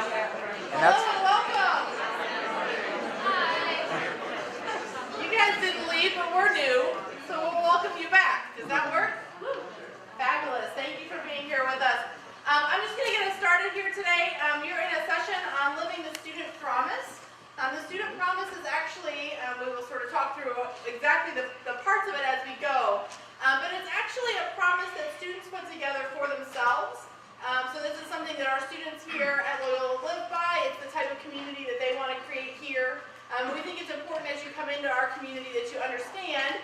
And that's Welcome. You guys didn't leave, but we're new, so we'll welcome you back. Does that work? Fabulous. Thank you for being here with us. I'm just going to get us started here today. You're in a session on living the student promise. The student promise is actually, we will sort of talk through exactly the parts of it as we go, but it's actually a promise that students put together for themselves. So this is something that our students here at Loyola live by. It's the type of community that they want to create here. We think it's important as you come into our community that you understand,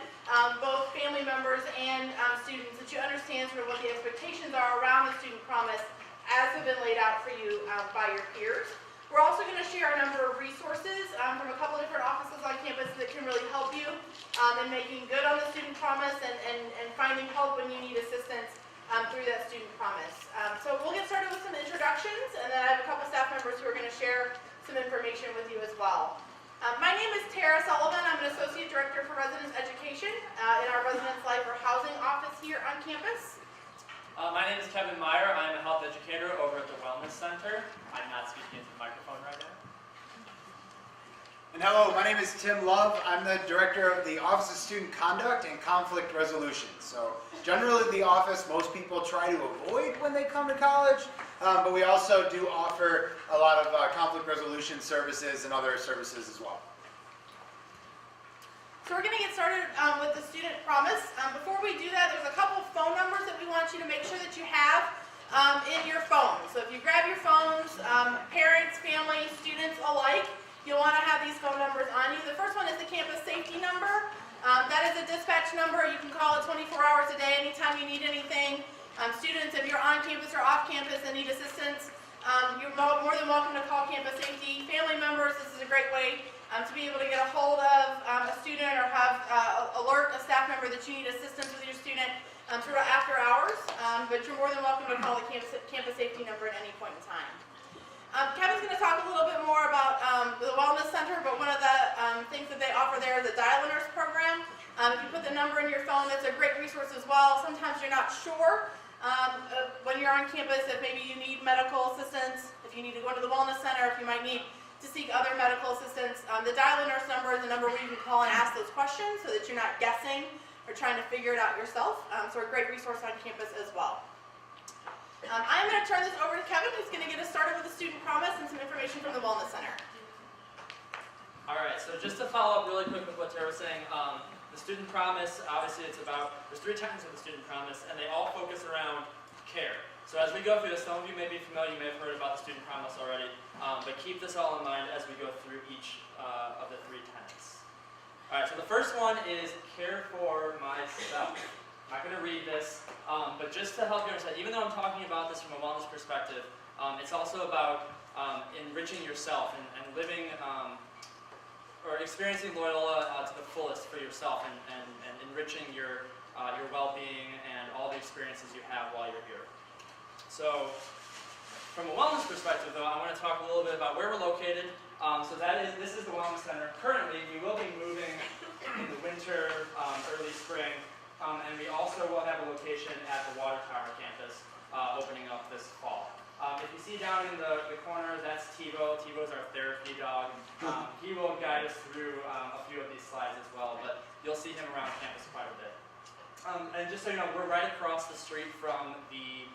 both family members and students, that you understand sort of what the expectations are around the student promise as have been laid out for you by your peers. We're also going to share a number of resources from a couple different offices on campus that can really help you in making good on the student promise and finding help when you need assistance through that student promise. So we'll get started with some introductions, and then I have a couple staff members who are going to share some information with you as well. My name is Tara Sullivan. I'm an Associate Director for Residence Education in our Residence Life or Housing office here on campus. My name is Kevin Meyer. I'm a health educator over at the Wellness Center. I'm not speaking into the microphone right now. And hello, my name is Tim Love. I'm the Director of the Office of Student Conduct and Conflict Resolution. So generally the office most people try to avoid when they come to college, but we also do offer a lot of conflict resolution services and other services as well. So we're going to get started with the student promise. Before we do that, there's a couple of phone numbers that we want you to make sure that you have in your phone. So if you grab your phones, parents, family, students alike, you'll want to have these phone numbers on you. The first one is the campus safety number. That is a dispatch number. You can call it 24 hours a day anytime you need anything. Students, if you're on campus or off campus and need assistance, you're more than welcome to call campus safety. Family members, this is a great way to be able to get a hold of a student or have alert a staff member that you need assistance with your student sort of after hours. But you're more than welcome to call the campus safety number at any point in time. Kevin's going to talk a little bit more about the Wellness Center, but one of the things that they offer there is a Dial a Nurse program. If you put the number in your phone, that's a great resource as well. Sometimes you're not sure when you're on campus if maybe you need medical assistance, if you need to go to the Wellness Center, if you might need to seek other medical assistance. The Dial a Nurse number is the number where you can call and ask those questions so that you're not guessing or trying to figure it out yourself. So a great resource on campus as well. I'm going to turn this over to Kevin, who's going to get us started with the student promise and some information from the Wellness Center. All right, so just to follow up really quick with what Tara was saying, the student promise, obviously there's 3 tenets of the student promise, and they all focus around care. So as we go through this, some of you may be familiar, you may have heard about the student promise already, but keep this all in mind as we go through each of the 3 tenets. All right, so the first one is care for myself. I'm not going to read this, but just to help you understand, even though I'm talking about this from a wellness perspective, it's also about enriching yourself and living or experiencing Loyola to the fullest for yourself and enriching your well-being and all the experiences you have while you're here. So from a wellness perspective, though, I want to talk a little bit about where we're located. So this is the Wellness Center. Currently, we will be moving in the winter, early spring. And we also will have a location at the Water Tower campus opening up this fall. If you see down in the corner, that's Tebow. Tebow's our therapy dog. He will guide us through a few of these slides as well, but you'll see him around campus quite a bit. And just so you know, we're right across the street from the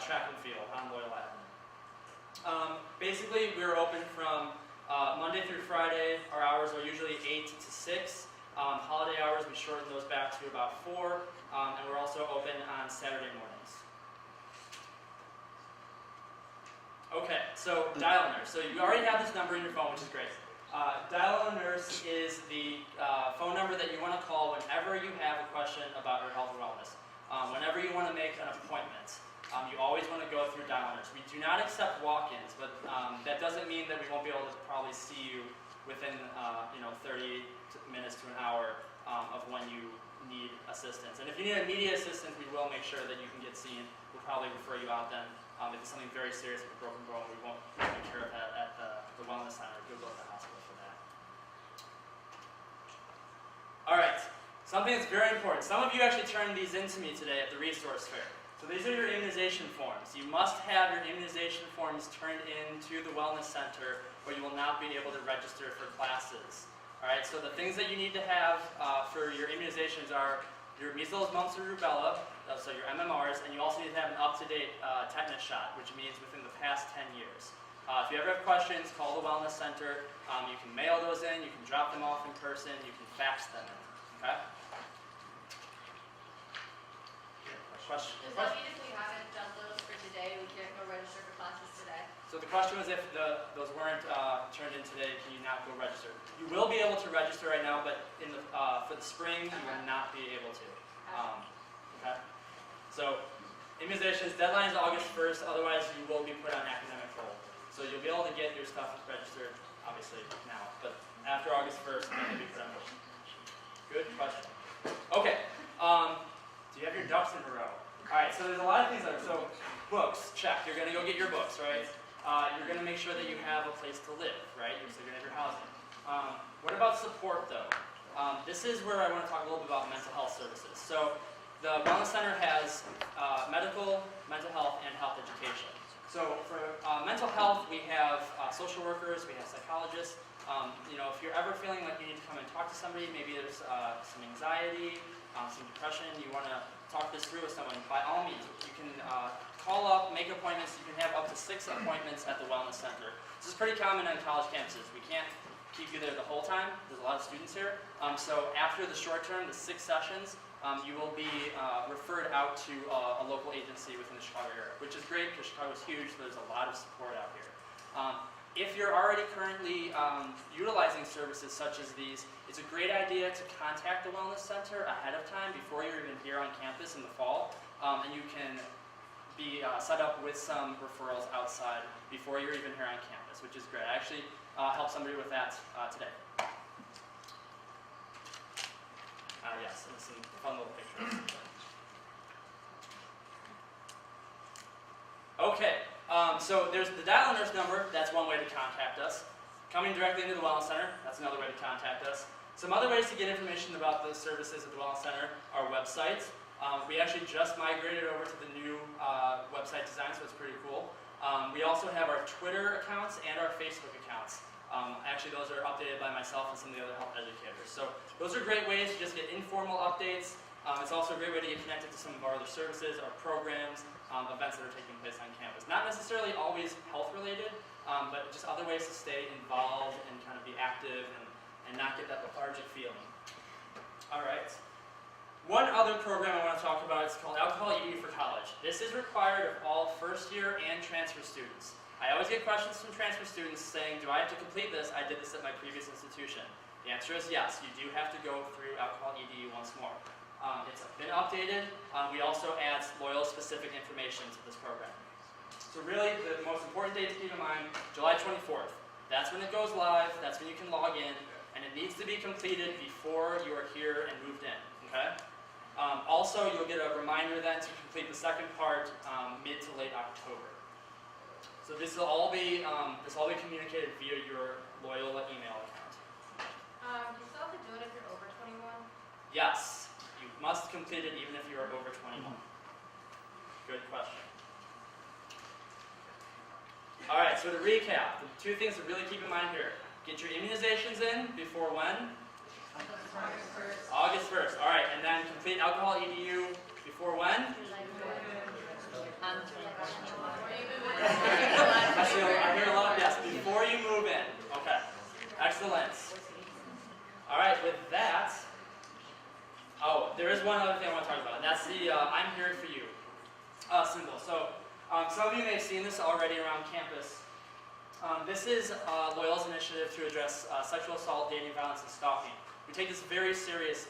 track and field on Loyola Avenue. Basically, we're open from Monday through Friday. Our hours are usually 8 to 6. Holiday hours, we shorten those back to about 4, and we're also open on Saturday mornings. Okay, so Dial a Nurse. So you already have this number in your phone, which is great. Dial a Nurse is the phone number that you want to call whenever you have a question about your health and wellness. Whenever you want to make an appointment, you always want to go through Dial a Nurse. We do not accept walk-ins, but that doesn't mean that we won't be able to probably see you within 30 minutes to an hour of when you need assistance. And if you need immediate assistance, we will make sure that you can get seen. We'll probably refer you out then. If it's something very serious like a broken bone, we won't take care of that at the Wellness Center. You'll go to the hospital for that. All right, something that's very important. Some of you actually turned these in to me today at the resource fair. So these are your immunization forms. You must have your immunization forms turned into the Wellness Center, or you will not be able to register for classes. All right, so the things that you need to have for your immunizations are your measles, mumps, or rubella, so your MMRs, and you also need to have an up-to-date tetanus shot, which means within the past 10 years. If you ever have questions, call the Wellness Center. You can mail those in, you can drop them off in person, you can fax them in, okay? Question? Does that mean if we haven't done those for today, we can't go register for classes today? So the question was if those weren't turned in today, can you not go register? You will be able to register right now, but for the spring, you will not be able to. Okay? So immunizations, deadline is August 1st, otherwise you will be put on academic hold. So you'll be able to get your stuff registered, obviously, now, but after August 1st, you'll be put on hold. Good question. Okay, do you have your ducks in a row? All right, so there's a lot of things there. So books, check. You're going to go get your books, right? You're going to make sure that you have a place to live, right? So you're going to have your housing. What about support, though? This is where I want to talk a little bit about mental health services. So the Wellness Center has medical, mental health, and health education. So for mental health, we have social workers, we have psychologists. You know, if you're ever feeling like you need to come and talk to somebody, maybe there's some anxiety, some depression, you want to talk this through with someone, by all means, you can call up, make appointments. You can have up to 6 appointments at the Wellness Center. This is pretty common on college campuses. We can't keep you there the whole time. There's a lot of students here. So after the short term, the 6 sessions, you will be referred out to a local agency within the Chicago area, which is great because Chicago is huge, so there's a lot of support out here. If you're already currently utilizing services such as these, it's a great idea to contact the Wellness Center ahead of time before you're even here on campus in the fall, and you can be set up with some referrals outside before you're even here on campus, which is great. I actually helped somebody with that today. Yes, and some fun little pictures. Okay. So there's the dial a nurse number, that's one way to contact us. Coming directly into the Wellness Center, that's another way to contact us. Some other ways to get information about the services at the Wellness Center are websites. We actually just migrated over to the new website design, so it's pretty cool. We also have our Twitter accounts and our Facebook accounts. Actually, those are updated by myself and some of the other health educators. So those are great ways to just get informal updates. It's also a great way to get connected to some of our other services, our programs, events that are taking place on campus. Not necessarily always health-related, but just other ways to stay involved and kind of be active and not get that lethargic feeling. All right. One other program I want to talk about is called Alcohol EDU for College. This is required of all first-year and transfer students. I always get questions from transfer students saying, do I have to complete this? I did this at my previous institution. The answer is yes, you do have to go through Alcohol EDU once more. It's been updated. We also add Loyola-specific information to this program. So really, the most important date to keep in mind, July 24th. That's when it goes live. That's when you can log in. And it needs to be completed before you are here and moved in. Okay? Also, you'll get a reminder then to complete the second part mid to late October. So this will all be communicated via your Loyola email account. Do you still have to do it if you're over 21? Yes. You must complete it even if you are over 21. Good question. All right, so to recap, the 2 things to really keep in mind here. Get your immunizations in before when? August 1st. All right, and then complete Alcohol EDU before when? I hear a lot of yes, before you move in. Okay, excellent. All right, with that, there is one other thing I want to talk about, and that's the I'm here for you symbol. So some of you may have seen this already around campus. This is Loyola's initiative to address sexual assault, dating violence, and stalking. We take this very seriously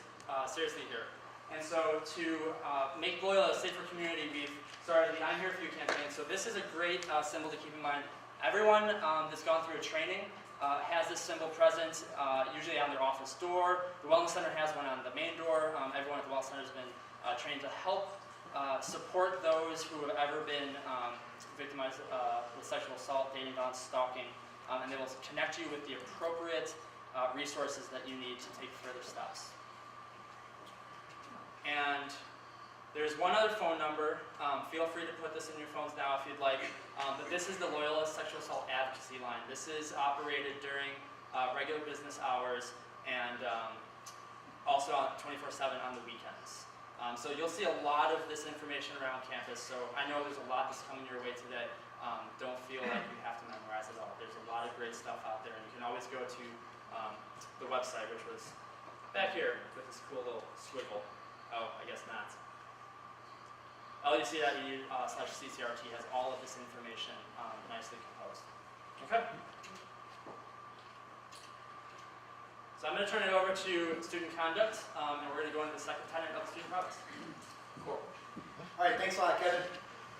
here. And so to make Loyola a safer community, we've started the I'm Here For You campaign. So this is a great symbol to keep in mind. Everyone that's gone through a training has this symbol present, usually on their office door. The Wellness Center has one on the main door. Everyone at the Wellness Center has been trained to help support those who have ever been victimized with sexual assault, dating violence, stalking, and they will connect you with the appropriate resources that you need to take further steps. And There's one other phone number. Feel free to put this in your phones now if you'd like. But this is the Loyola Sexual Assault Advocacy Line. This is operated during regular business hours and also on 24/7 on the weekends. So you'll see a lot of this information around campus. So I know there's a lot that's coming your way today. Don't feel like you have to memorize it all. There's a lot of great stuff out there, and you can always go to the website, which was back here with this cool little squiggle. Oh, I guess not. LUC.edu/CCRT has all of this information nicely composed. Okay? So I'm going to turn it over to student conduct, and we're going to go into the second tenet of the student promise. Cool. All right, thanks a lot, Kevin.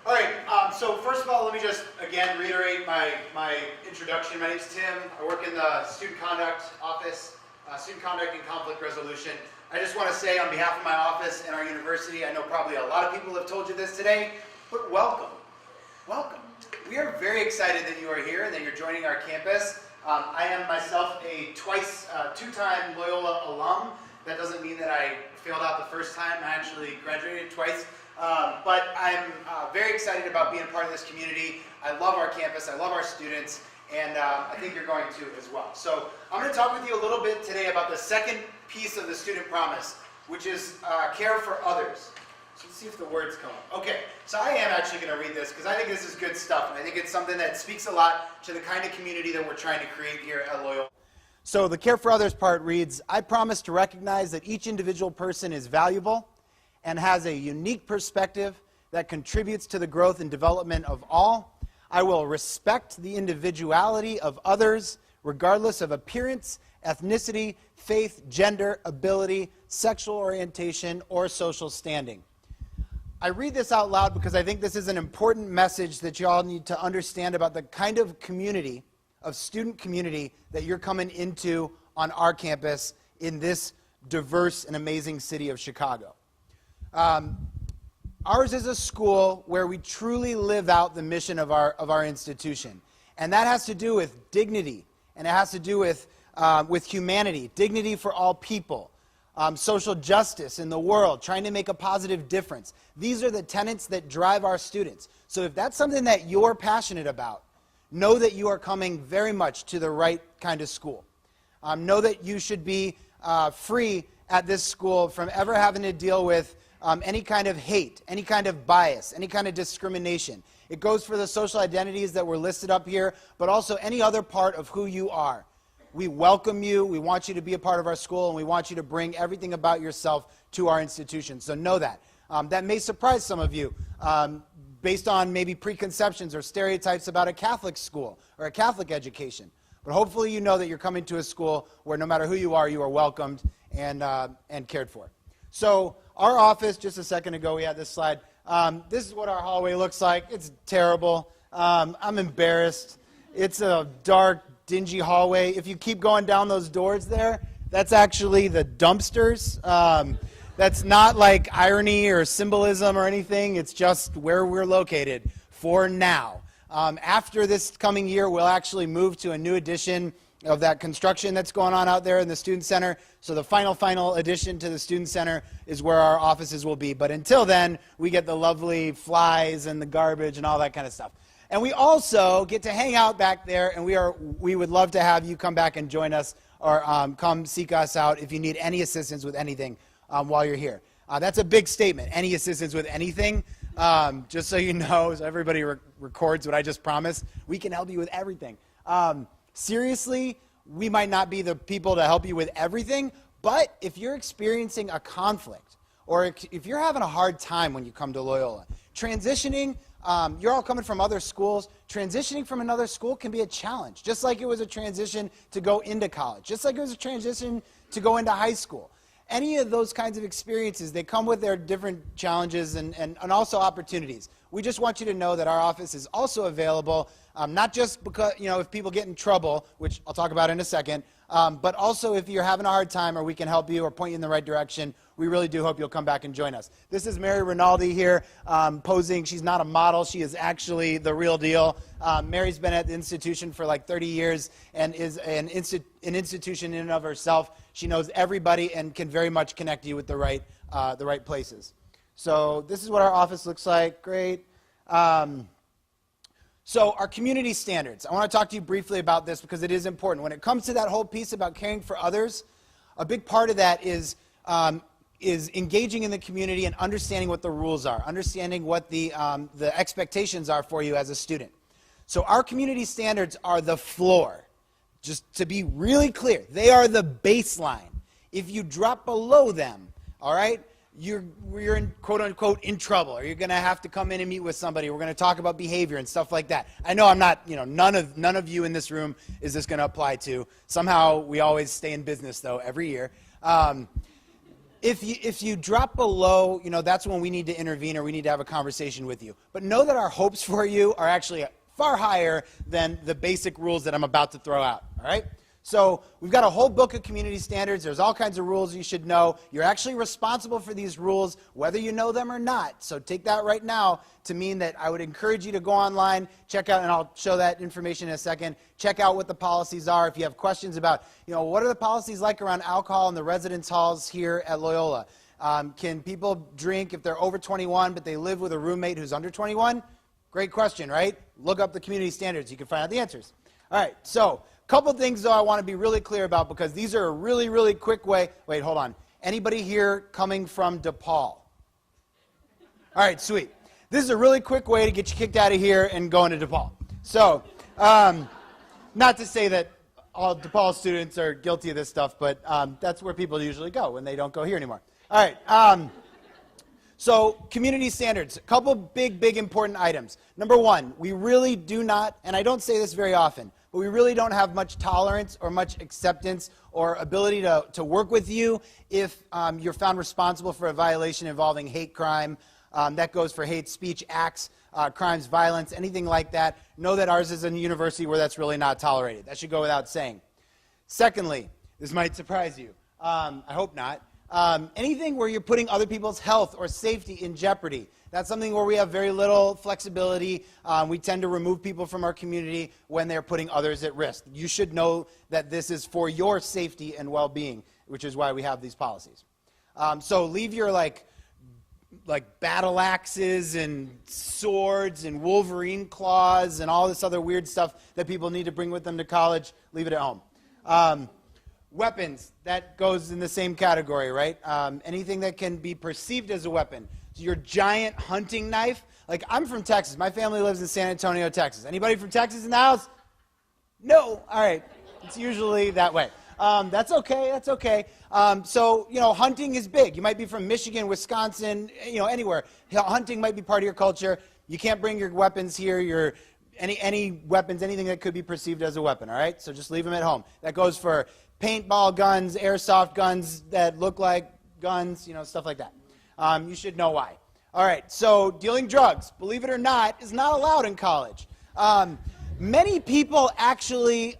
All right, so first of all, let me just, again, reiterate my introduction. My name's Tim. I work in the Student Conduct Office, Student Conduct and Conflict Resolution. I just want to say on behalf of my office and our university, I know probably a lot of people have told you this today, but welcome. Welcome. We are very excited that you are here and that you're joining our campus. I am myself a two-time Loyola alum. That doesn't mean that I failed out the first time. I actually graduated twice. But I'm very excited about being a part of this community. I love our campus. I love our students. And I think you're going to as well. So I'm going to talk with you a little bit today about the second piece of the student promise, which is care for others. So let's see if the words come up. Okay, so I am actually going to read this because I think this is good stuff. And I think it's something that speaks a lot to the kind of community that we're trying to create here at Loyola. So the care for others part reads, I promise to recognize that each individual person is valuable and has a unique perspective that contributes to the growth and development of all. I will respect the individuality of others, regardless of appearance, ethnicity, faith, gender, ability, sexual orientation, or social standing. I read this out loud because I think this is an important message that you all need to understand about the kind of community, of student community, that you're coming into on our campus in this diverse and amazing city of Chicago. Ours is a school where we truly live out the mission of our institution. And that has to do with dignity, and it has to do with humanity, dignity for all people, social justice in the world, trying to make a positive difference. These are the tenets that drive our students. So if that's something that you're passionate about, know that you are coming very much to the right kind of school. Know that you should be free at this school from ever having to deal with any kind of hate, any kind of bias, any kind of discrimination. It goes for the social identities that were listed up here, but also any other part of who you are. We welcome you, we want you to be a part of our school, and we want you to bring everything about yourself to our institution. So know that. That may surprise some of you, based on maybe preconceptions or stereotypes about a Catholic school or a Catholic education. But hopefully you know that you're coming to a school where no matter who you are welcomed and cared for. So our office, just a second ago we had this slide. This is what our hallway looks like. It's terrible. I'm embarrassed. It's a dark, dingy hallway. If you keep going down those doors there, that's actually the dumpsters. That's not like irony or symbolism or anything. It's just where we're located for now. After this coming year, we'll actually move to a new edition of that construction that's going on out there in the Student Center. So the final addition to the Student Center is where our offices will be. But until then, we get the lovely flies and the garbage and all that kind of stuff. And we also get to hang out back there, and we would love to have you come back and join us or come seek us out if you need any assistance with anything while you're here. That's a big statement, any assistance with anything. Just so you know, so everybody records what I just promised, we can help you with everything. Seriously, we might not be the people to help you with everything, but if you're experiencing a conflict, or if you're having a hard time when you come to Loyola, transitioning, you're all coming from other schools, transitioning from another school can be a challenge, just like it was a transition to go into college, just like it was a transition to go into high school. Any of those kinds of experiences, they come with their different challenges and also opportunities. We just want you to know that our office is also available, not just because, if people get in trouble, which I'll talk about in a second, but also if you're having a hard time or we can help you or point you in the right direction, we really do hope you'll come back and join us. This is Mary Rinaldi here posing. She's not a model. She is actually the real deal. Mary's been at the institution for like 30 years and is an institution in and of herself. She knows everybody and can very much connect you with the right places. So this is what our office looks like. Great. So our community standards. I want to talk to you briefly about this because it is important. When it comes to that whole piece about caring for others, a big part of that is engaging in the community and understanding what the rules are, understanding what the expectations are for you as a student. So our community standards are the floor. Just to be really clear, they are the baseline. If you drop below them, all right, you're in, quote unquote, in trouble, or you're going to have to come in and meet with somebody. We're going to talk about behavior and stuff like that. I know I'm not, none of you in this room is this going to apply to. Somehow we always stay in business though every year. If you drop below, that's when we need to intervene or we need to have a conversation with you. But know that our hopes for you are actually far higher than the basic rules that I'm about to throw out, all right? So we've got a whole book of community standards. There's all kinds of rules you should know. You're actually responsible for these rules, whether you know them or not. So take that right now to mean that I would encourage you to go online, check out, and I'll show that information in a second, check out what the policies are. If you have questions about, what are the policies like around alcohol in the residence halls here at Loyola? Can people drink if they're over 21 but they live with a roommate who's under 21? Great question, right? Look up the community standards. You can find out the answers. All right, so couple things, though, I want to be really clear about because these are a really, really quick way. Wait, hold on. Anybody here coming from DePaul? All right, sweet. This is a really quick way to get you kicked out of here and go into DePaul. So, not to say that all DePaul students are guilty of this stuff, but that's where people usually go when they don't go here anymore. All right. So, community standards. A couple big important items. Number one, we really do not, and I don't say this very often, but we really don't have much tolerance or much acceptance or ability to work with you if you're found responsible for a violation involving hate crime. That goes for hate speech acts, crimes, violence, anything like that. Know that ours is a university where that's really not tolerated. That should go without saying. Secondly, this might surprise you. I hope not. Anything where you're putting other people's health or safety in jeopardy. That's something where we have very little flexibility. We tend to remove people from our community when they're putting others at risk. You should know that this is for your safety and well-being, which is why we have these policies. So leave your like battle axes and swords and Wolverine claws and all this other weird stuff that people need to bring with them to college. Leave it at home. Weapons, that goes in the same category, right? Anything that can be perceived as a weapon. So your giant hunting knife. Like, I'm from Texas. My family lives in San Antonio, Texas. Anybody from Texas in the house? No. All right. It's usually that way. That's okay. That's okay. So, hunting is big. You might be from Michigan, Wisconsin, anywhere. Hunting might be part of your culture. You can't bring your weapons here. Any weapons, anything that could be perceived as a weapon, all right? So just leave them at home. That goes for paintball guns, airsoft guns that look like guns, stuff like that. You should know why. All right, so dealing drugs, believe it or not, is not allowed in college. Many people actually,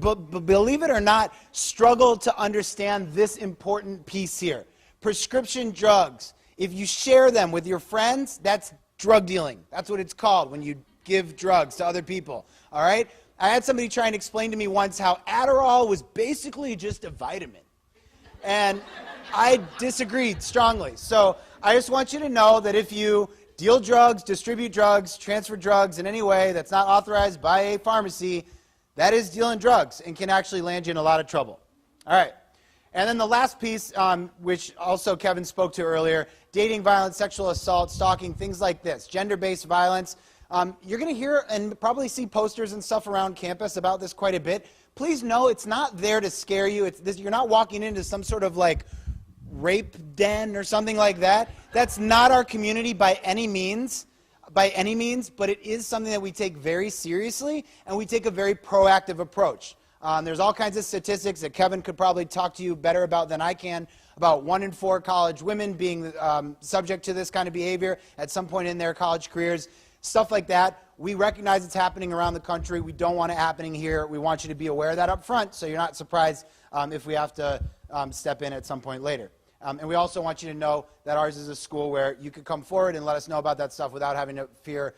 believe it or not, struggle to understand this important piece here. Prescription drugs, if you share them with your friends, that's drug dealing. That's what it's called when you give drugs to other people, all right? I had somebody try and explain to me once how Adderall was basically just a vitamin. And I disagreed strongly. So I just want you to know that if you deal drugs, distribute drugs, transfer drugs in any way that's not authorized by a pharmacy, that is dealing drugs and can actually land you in a lot of trouble. All right. And then the last piece, which also Kevin spoke to earlier, dating violence, sexual assault, stalking, things like this, gender-based violence. You're going to hear and probably see posters and stuff around campus about this quite a bit. Please know it's not there to scare you. You're not walking into some sort of rape den or something like that. That's not our community by any means, but it is something that we take very seriously and we take a very proactive approach. There's all kinds of statistics that Kevin could probably talk to you better about than I can, about 1 in 4 college women being subject to this kind of behavior at some point in their college careers. Stuff like that. We recognize it's happening around the country. We don't want it happening here. We want you to be aware of that up front so you're not surprised if we have to step in at some point later. And we also want you to know that ours is a school where you could come forward and let us know about that stuff without having to fear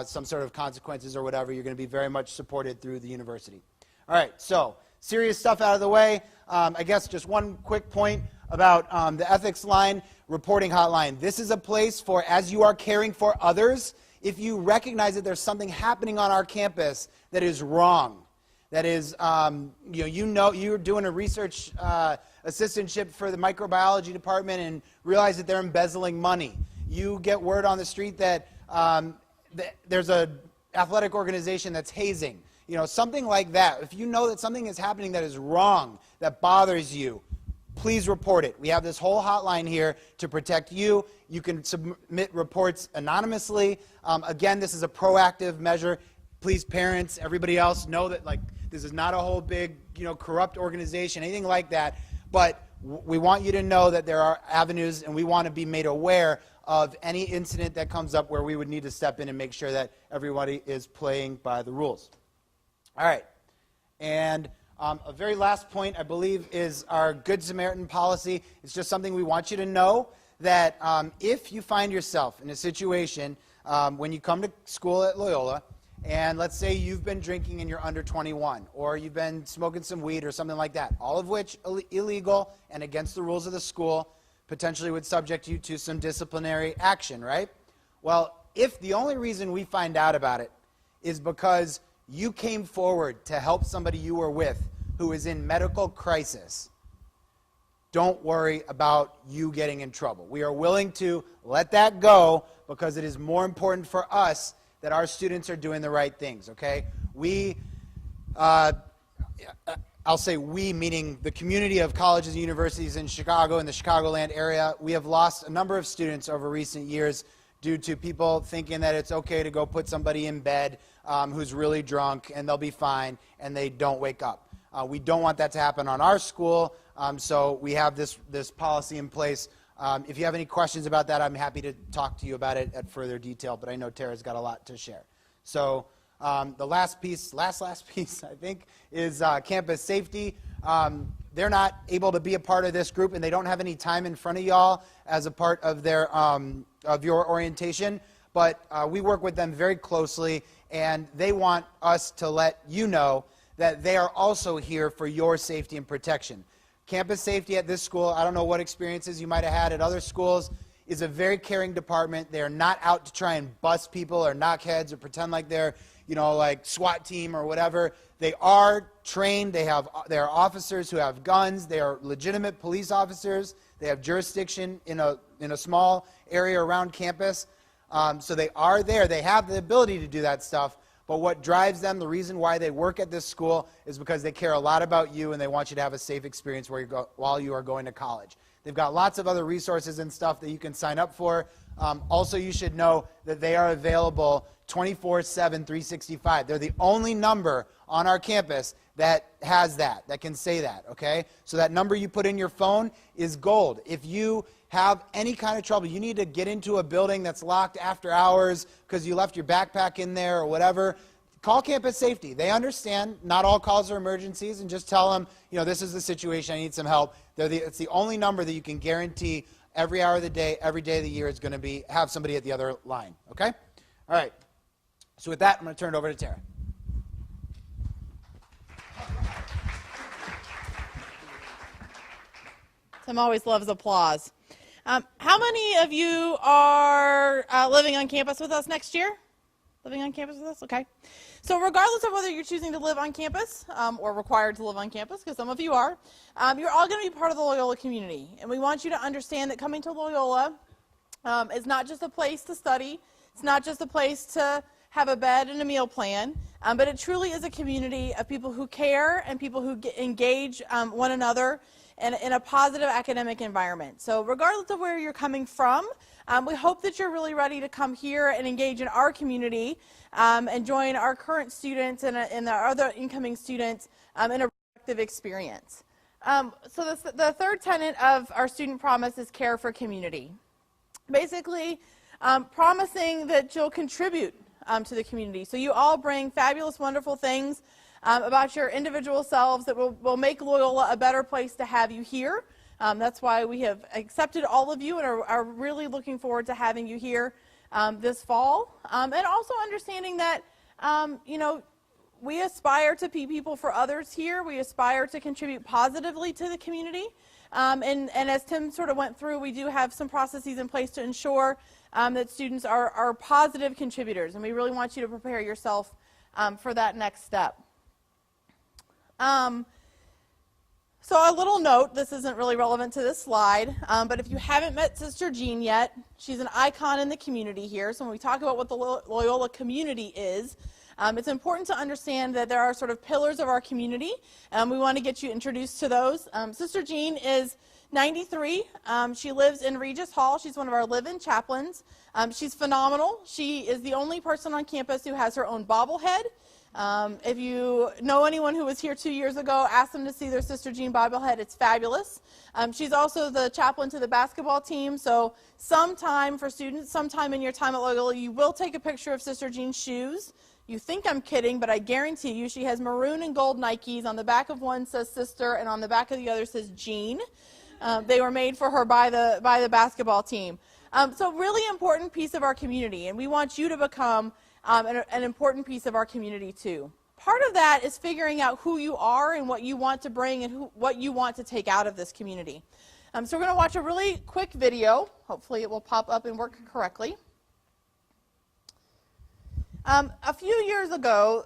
some sort of consequences or whatever. You're going to be very much supported through the university. All right, so serious stuff out of the way. I guess just one quick point. about the ethics line, reporting hotline. This is a place for, as you are caring for others, if you recognize that there's something happening on our campus that is wrong, that is, you're doing a research assistantship for the microbiology department and realize that they're embezzling money. You get word on the street that there's a athletic organization that's hazing. Something like that. If you know that something is happening that is wrong, that bothers you, please report it. We have this whole hotline here to protect you. You can submit reports anonymously. Again, this is a proactive measure. Please, parents, everybody else, know that this is not a whole big, corrupt organization, anything like that. But we want you to know that there are avenues, and we want to be made aware of any incident that comes up where we would need to step in and make sure that everybody is playing by the rules. All right. And a very last point, I believe, is our Good Samaritan policy. It's just something we want you to know, that if you find yourself in a situation when you come to school at Loyola, and let's say you've been drinking and you're under 21, or you've been smoking some weed or something like that, all of which illegal and against the rules of the school, potentially would subject you to some disciplinary action, right? Well, if the only reason we find out about it is because you came forward to help somebody you were with who is in medical crisis, don't worry about you getting in trouble. We are willing to let that go because it is more important for us that our students are doing the right things, okay? I'll say we, meaning the community of colleges and universities in Chicago and the Chicagoland area, we have lost a number of students over recent years due to people thinking that it's okay to go put somebody in bed who's really drunk and they'll be fine, and they don't wake up. We don't want that to happen on our school, so we have this policy in place. If you have any questions about that, I'm happy to talk to you about it at further detail, but I know Tara's got a lot to share. So the last piece, I think, is campus safety. They're not able to be a part of this group, and they don't have any time in front of y'all as a part of their of your orientation, but we work with them very closely, and they want us to let you know that they are also here for your safety and protection. Campus safety at this school, I don't know what experiences you might have had at other schools, is a very caring department. They are not out to try and bust people or knock heads or pretend like they're, like SWAT team or whatever. They are trained. They are officers who have guns. They are legitimate police officers. They have jurisdiction in a small area around campus. So they are there. They have the ability to do that stuff. But what drives them, the reason why they work at this school, is because they care a lot about you and they want you to have a safe experience while you are going to college. They've got lots of other resources and stuff that you can sign up for. Also, you should know that they are available 24/7, 365. They're the only number on our campus that has that can say that, okay? So that number you put in your phone is gold. If you have any kind of trouble, you need to get into a building that's locked after hours because you left your backpack in there or whatever, call campus safety. They understand not all calls are emergencies, and just tell them, this is the situation, I need some help. It's the only number that you can guarantee every hour of the day, every day of the year is going to have somebody at the other line, okay? All right. So with that, I'm going to turn it over to Tara. Tim always loves applause. How many of you are living on campus with us next year? Living on campus with us? Okay. So regardless of whether you're choosing to live on campus or required to live on campus, because some of you are, you're all going to be part of the Loyola community. And we want you to understand that coming to Loyola is not just a place to study. It's not just a place to have a bed and a meal plan, but it truly is a community of people who care and people who engage one another in a positive academic environment. So regardless of where you're coming from, we hope that you're really ready to come here and engage in our community and join our current students and our other incoming students in a productive experience. So the third tenet of our student promise is care for community. Basically, promising that you'll contribute to the community. So you all bring fabulous, wonderful things about your individual selves that will make Loyola a better place to have you here. That's why we have accepted all of you and are really looking forward to having you here this fall. And also understanding that, we aspire to be people for others here. We aspire to contribute positively to the community. And as Tim sort of went through, we do have some processes in place to ensure that students are positive contributors, and we really want you to prepare yourself for that next step. So a little note, this isn't really relevant to this slide, but if you haven't met Sister Jean yet, she's an icon in the community here. So when we talk about what the Loyola community is, it's important to understand that there are sort of pillars of our community, and we want to get you introduced to those. Sister Jean is 93. She lives in Regis Hall. She's one of our live-in chaplains. She's phenomenal. She is the only person on campus who has her own bobblehead. If you know anyone who was here 2 years ago, ask them to see their Sister Jean bobblehead. It's fabulous. She's also the chaplain to the basketball team, so sometime for students, sometime in your time at Loyola, you will take a picture of Sister Jean's shoes. You think I'm kidding, but I guarantee you she has maroon and gold Nikes. On the back of one says Sister, and on the back of the other says Jean. They were made for her by the basketball team. So really important piece of our community, and we want you to become an important piece of our community too. Part of that is figuring out who you are and what you want to bring and what you want to take out of this community. So we're going to watch a really quick video. Hopefully it will pop up and work correctly. A few years ago,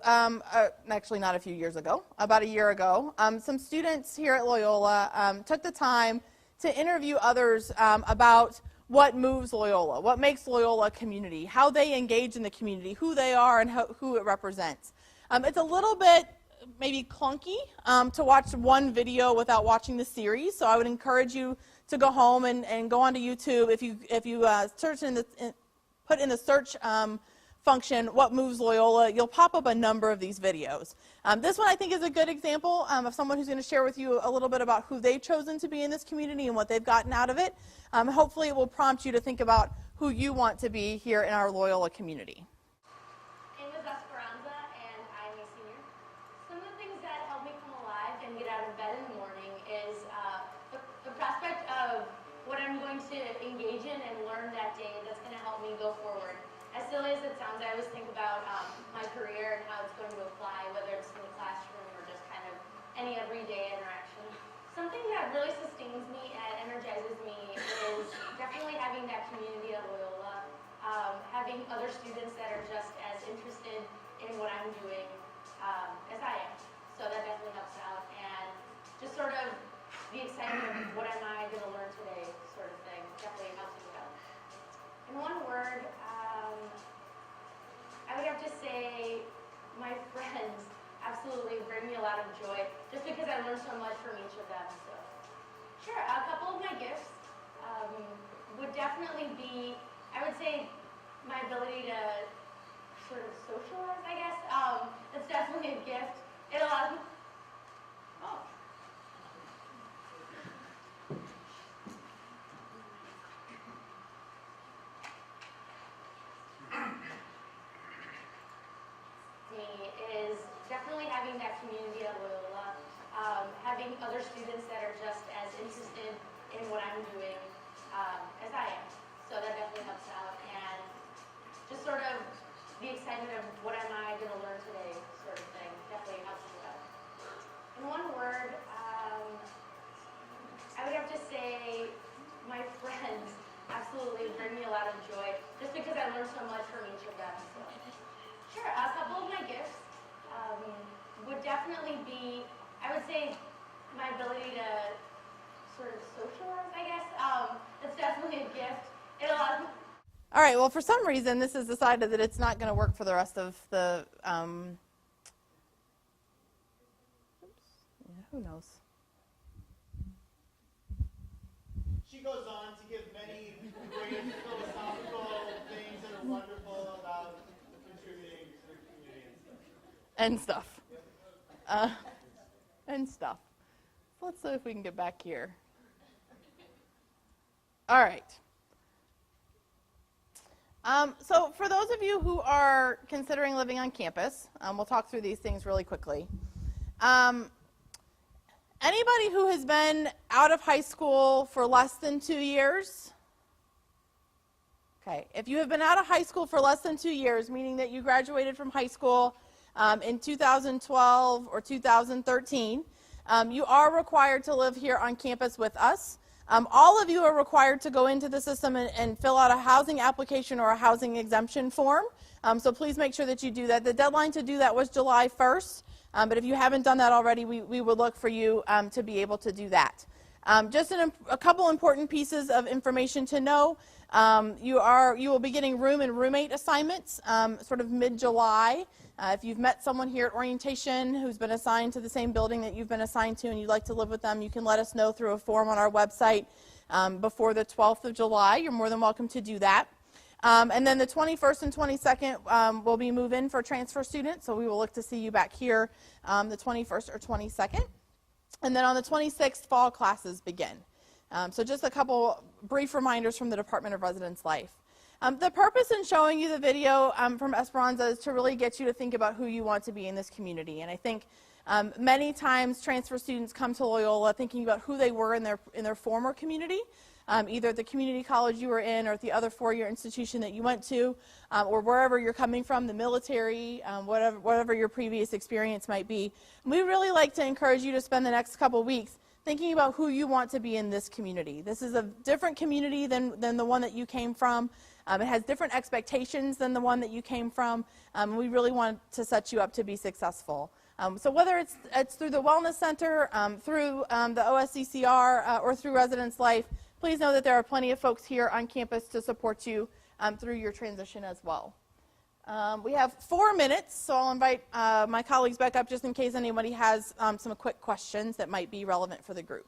actually not a few years ago, about a year ago, some students here at Loyola took the time to interview others about what moves Loyola, what makes Loyola a community, how they engage in the community, who they are, and who it represents. It's a little bit maybe clunky to watch one video without watching the series, so I would encourage you to go home and go onto YouTube. If you search put in the search function, what moves Loyola, you'll pop up a number of these videos. This one I think is a good example of someone who's going to share with you a little bit about who they've chosen to be in this community and what they've gotten out of it. Hopefully it will prompt you to think about who you want to be here in our Loyola community. My name is Esperanza, and I'm a senior. Some of the things that help me come alive and get out of bed in the morning is the prospect of what I'm going to engage in and learn that day that's going to help me go forward. As silly as it sounds, I always think about my career and how it's going to apply, whether it's in the classroom or just kind of any everyday interaction. Something that really sustains me and energizes me is definitely having that community at Loyola, having other students that are just as interested in what I'm doing as I am. So that definitely helps out. And just sort of the excitement of what am I going to learn today sort of thing definitely helps me out. In one word, I would have to say my friends absolutely bring me a lot of joy just because I learn so much from each of them. So, sure, a couple of my gifts would definitely be, I would say, my ability to sort of socialize, I guess. That's definitely a gift. It allows me. Oh. Is definitely having that community at Loyola, having other students that are just as interested in what I'm doing as I am. So that definitely helps out. And just sort of the excitement of what am I going to learn today sort of thing definitely helps me out. In one word, I would have to say my friends absolutely bring me a lot of joy just because I learn so much from each of them. So. Sure, a couple of my gifts would definitely be, I would say, my ability to sort of socialize, I guess. That's definitely a gift. It allows me. All right, well, for some reason, this has decided that it's not going to work for the rest of the, who knows? She goes on to give many great philosophical things that are wonderful about contributing to the community and stuff. And stuff. So let's see if we can get back here. All right. So for those of you who are considering living on campus, we'll talk through these things really quickly. Anybody who has been out of high school for less than 2 years? Okay, if you have been out of high school for less than 2 years, meaning that you graduated from high school in 2012 or 2013, You are required to live here on campus with us. All of you are required to go into the system and fill out a housing application or a housing exemption form. So please make sure that you do that. The deadline to do that was July 1st, but if you haven't done that already, we would look for you to be able to do that. Just a couple important pieces of information to know. You will be getting room and roommate assignments sort of mid-July. If you've met someone here at orientation who's been assigned to the same building that you've been assigned to and you'd like to live with them, you can let us know through a form on our website before the 12th of July. You're more than welcome to do that. And then the 21st and 22nd will be move-in for transfer students, so we will look to see you back here the 21st or 22nd. And then on the 26th, fall classes begin. So just a couple brief reminders from the Department of Residence Life. The purpose in showing you the video from Esperanza is to really get you to think about who you want to be in this community. And I think many times transfer students come to Loyola thinking about who they were in their former community, either at the community college you were in or at the other four-year institution that you went to, or wherever you're coming from, the military, whatever your previous experience might be. And we really like to encourage you to spend the next couple weeks thinking about who you want to be in this community. This is a different community than the one that you came from. It has different expectations than the one that you came from. We really want to set you up to be successful. So whether it's through the Wellness Center, through the OSCCR, or through Residence Life, please know that there are plenty of folks here on campus to support you through your transition as well. We have 4 minutes, so I'll invite my colleagues back up just in case anybody has some quick questions that might be relevant for the group.